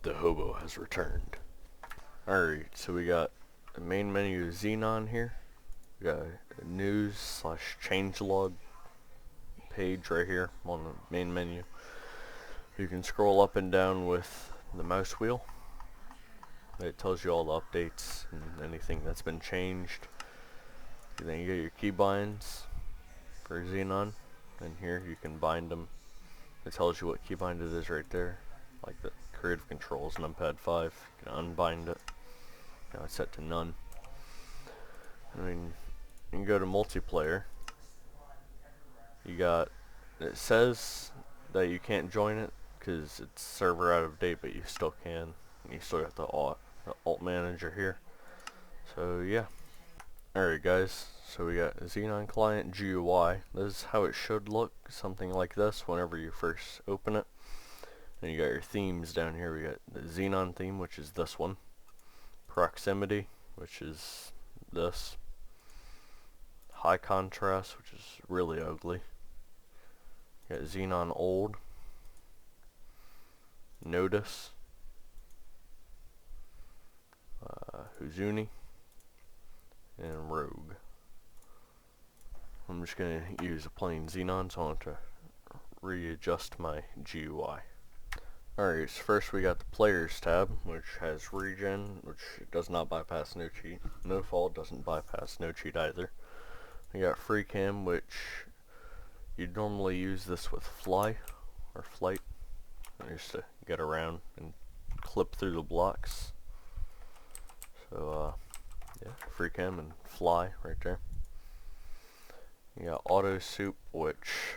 The hobo has returned. Alright, so we got the main menu Xenon here. We got a news slash changelog page right here on the main menu. You can scroll up and down with the mouse wheel. It tells you all the updates and anything that's been changed. Then you get your keybinds for Xenon, and here you can bind them. It tells you what keybind it is right there, like the creative controls, numpad 5. You can unbind it. Now it's set to none. I mean, you can go to multiplayer. It says that you can't join it because it's server out of date, but you still can. You still got the alt manager here. So yeah. Alright guys, so we got Xenon client GUI. This is how it should look, something like this whenever you first open it. And you got your themes down here. We got the Xenon theme, which is this one. Proximity, which is this. High contrast, which is really ugly. You got Xenon old. Notice. Huzuni. And Rogue. I'm just going to use a plain Xenon, so I want to readjust my GUI. Alright, so first we got the Players tab, which has Regen, which does not bypass no cheat. No Fault doesn't bypass no cheat either. We got Free Cam, which you'd normally use this with Fly, or Flight, just to get around and clip through the blocks. So, yeah, Free Cam and Fly right there. You got Auto Soup, which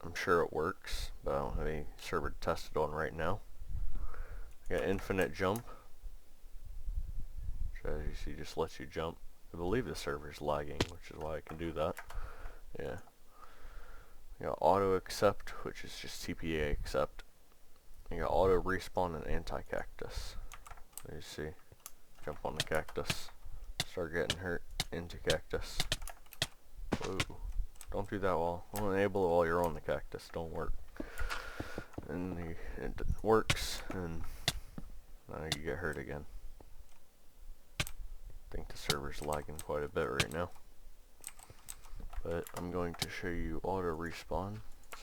I'm sure it works, but I don't have any server to test it on right now. You got Infinite Jump, which as you see just lets you jump. I believe the server's lagging, which is why I can do that. Yeah. You got Auto Accept, which is just TPA accept. You got Auto Respawn and Anti-Cactus. There you see. Jump on the cactus. Start getting hurt into cactus. Whoa. Don't do that while enable it while you're on the cactus. Don't work. And it works, and now you get hurt again. I think the server's lagging quite a bit right now. But I'm going to show you auto respawn,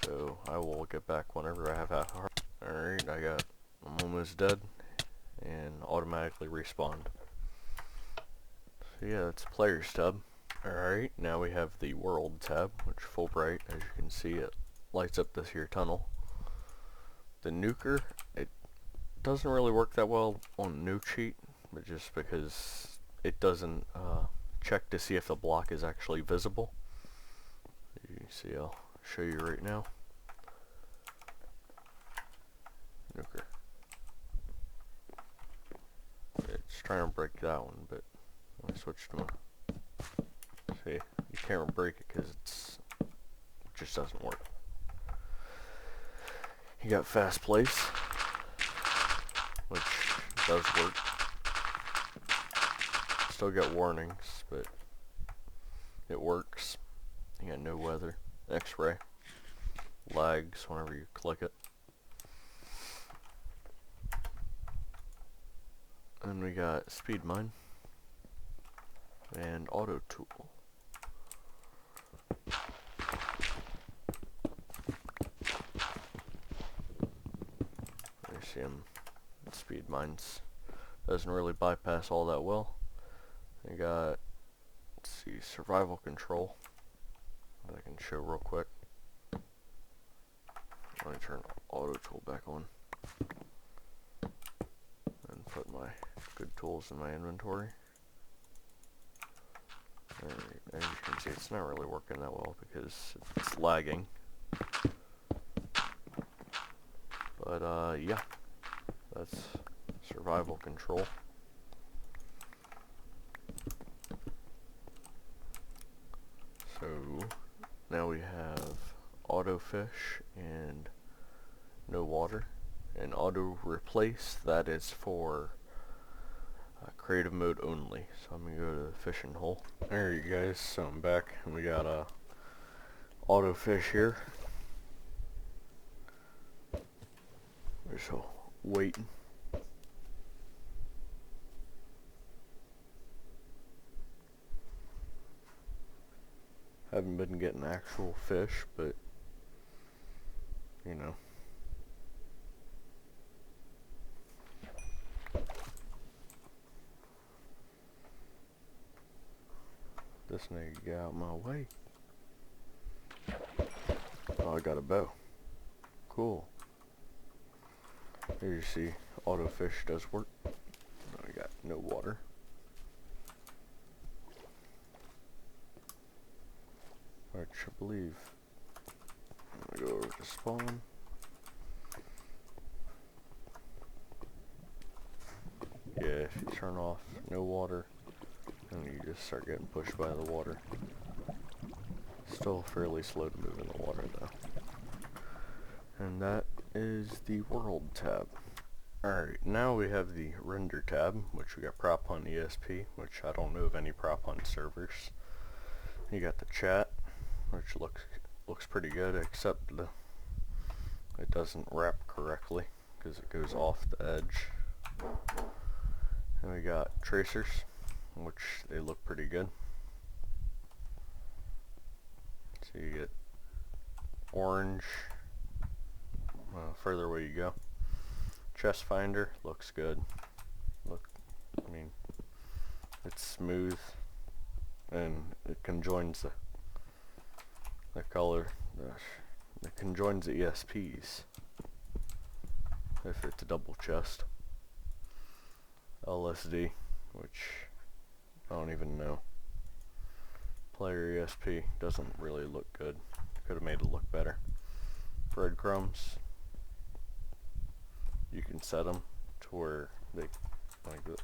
so I will get back whenever I have half a heart. Alright, I'm almost dead, and automatically respawned. So yeah, that's Players tab. Alright, now we have the World tab, which full bright. As you can see, it lights up this here tunnel. The nuker, it doesn't really work that well on no cheat, but just because it doesn't check to see if the block is actually visible. You see, I'll show you right now. Nuker. It's trying to break that one, but I switched to my... See, you can't break it because it just doesn't work. You got Fast Place, which does work. Still get warnings, but it works. You got No Weather, X-Ray, lags whenever you click it. And we got Speed Mine and Auto Tool. You see him. Speed Mines doesn't really bypass all that well. You got, let's see, Survival Control that I can show real quick. Let me turn Auto Tool back on and put my good tools in my inventory. Alright, as you can see, it's not really working that well because it's lagging. But yeah, that's Survival Control. So now we have Auto Fish and No Water, and Auto Replace, that is for creative mode only. So I'm gonna go to the fishing hole. Alright guys, so I'm back, and we got Auto Fish here. We're just waiting. haven't been getting actual fish, but you know. This nigga get out my way. Oh, I got a bow. Cool. Here you see, autofish does work. I got no water. Which I believe. I'm gonna go over to spawn. Yeah, if you turn off no water, then you just start getting pushed by the water. Still fairly slow to move in the water though. And that is the world tab. Alright, now we have the render tab, which we got prop hunt ESP, which I don't know of any prop hunt servers. You got the chat, which looks pretty good, except it doesn't wrap correctly because it goes off the edge. And we got tracers, which they look pretty good. So you get orange further away you go. Chest finder looks good. I mean, it's smooth and it conjoins the color. It conjoins the ESPs if it's a double chest. LSD, which I don't even know. Player ESP doesn't really look good. Could have made it look better. Breadcrumbs. You can set them to where they like the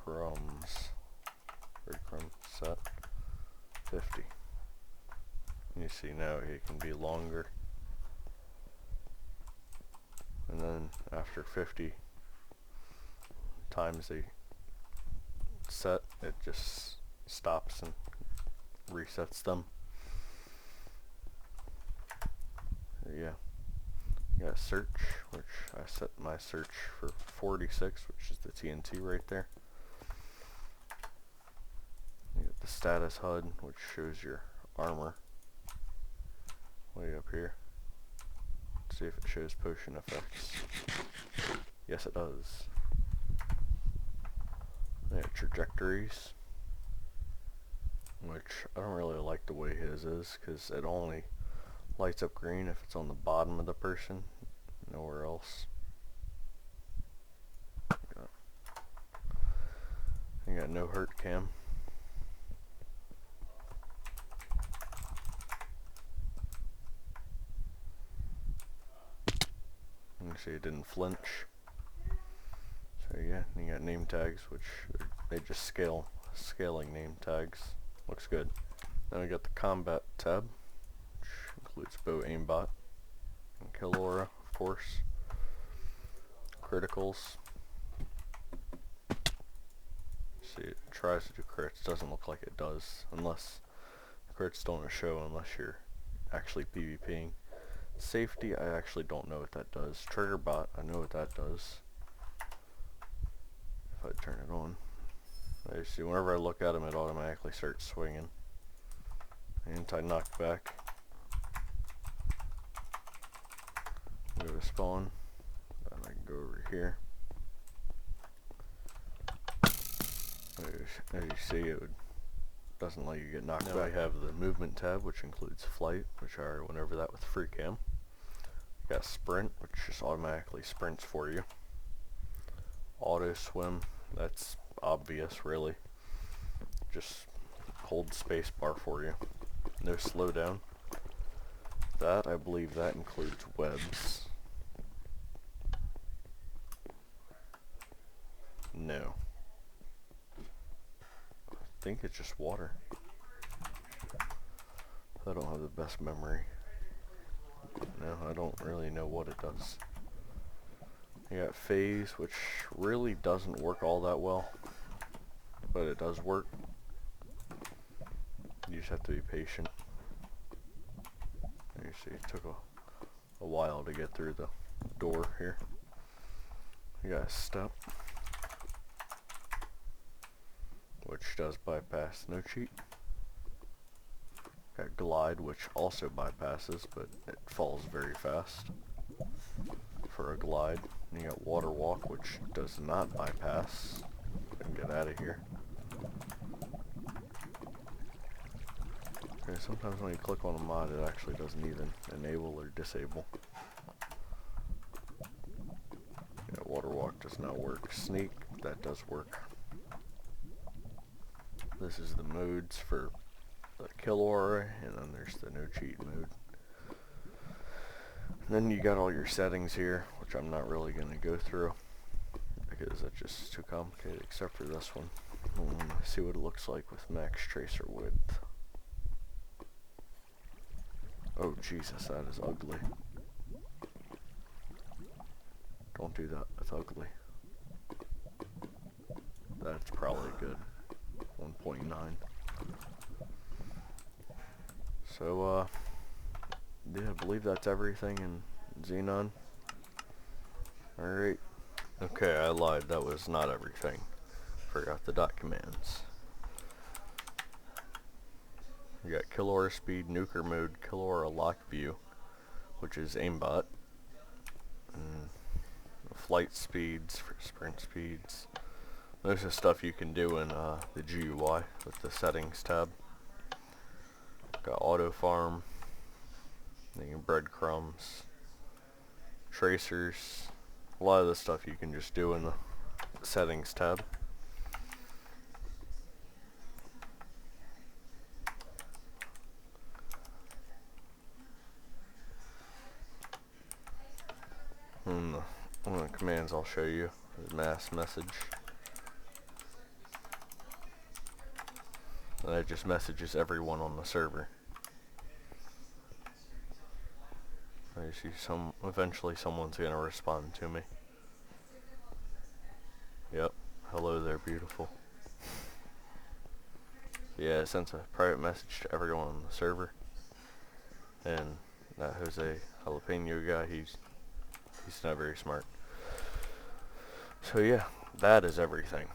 breadcrumb set 50. And you see now it can be longer. And then after 50 times they set, it just stops and resets them. Yeah. You got search, which I set my search for 46, which is the TNT right there. You got the status HUD, which shows your armor way up here. Let's see if it shows potion effects. Yes, it does. Yeah, trajectories, which I don't really like the way his is, because it only lights up green if it's on the bottom of the person, nowhere else. You got no hurt cam. You see it didn't flinch. So yeah, you got name tags, which they just scaling name tags. Looks good. Then we got the combat tab, which includes bow aimbot, and kill aura, of course. Criticals. See, it tries to do crits, doesn't look like it does, unless crits don't show unless you're actually PvPing. Safety, I actually don't know what that does. Trigger bot, I know what that does. If I turn it on. There you see, whenever I look at him, it automatically starts swinging. Anti-knockback. Go to spawn. Then I can go over here. As you see, it doesn't let you get knocked back. Now I have the movement tab, which includes flight, which I already went over that with free cam. You got sprint, which just automatically sprints for you. Auto swim, that's obvious, really. Just hold space bar for you. No slowdown. That, I believe that includes webs. No. I think it's just water. I don't have the best memory. No, I don't really know what it does. You got phase, which really doesn't work all that well, but it does work. You just have to be patient. You see, it took a while to get through the door here. You got a step, which does bypass no cheat. Got glide, which also bypasses, but it falls very fast for a glide. And you got water walk, which does not bypass. And get out of here. Okay, sometimes when you click on a mod, it actually doesn't even enable or disable. Yeah, water walk does not work. Sneak, that does work. This is the modes for the kill aura, and then there's the no cheat mode. And then you got all your settings here, which I'm not really going to go through because that's just too complicated, except for this one. See what it looks like with max tracer width. Oh Jesus, that is ugly. Don't do that, that's ugly. That's probably good. 1.9. So, yeah, I believe that's everything in Xenon. Alright. Okay, I lied. That was not everything. Forgot the dot commands. You got kill aura speed, nuker mode, kill aura lock view, which is aimbot. And flight speeds, for sprint speeds. Most of the stuff you can do in the GUI with the settings tab. Got auto farm, then breadcrumbs, tracers. A lot of the stuff you can just do in the settings tab. And one of the commands I'll show you is mass message. And it just messages everyone on the server. I see eventually someone's gonna respond to me. Yep. Hello there, beautiful. Yeah, it sends a private message to everyone on the server. And that Jose Jalapeno guy, he's not very smart. So yeah, that is everything.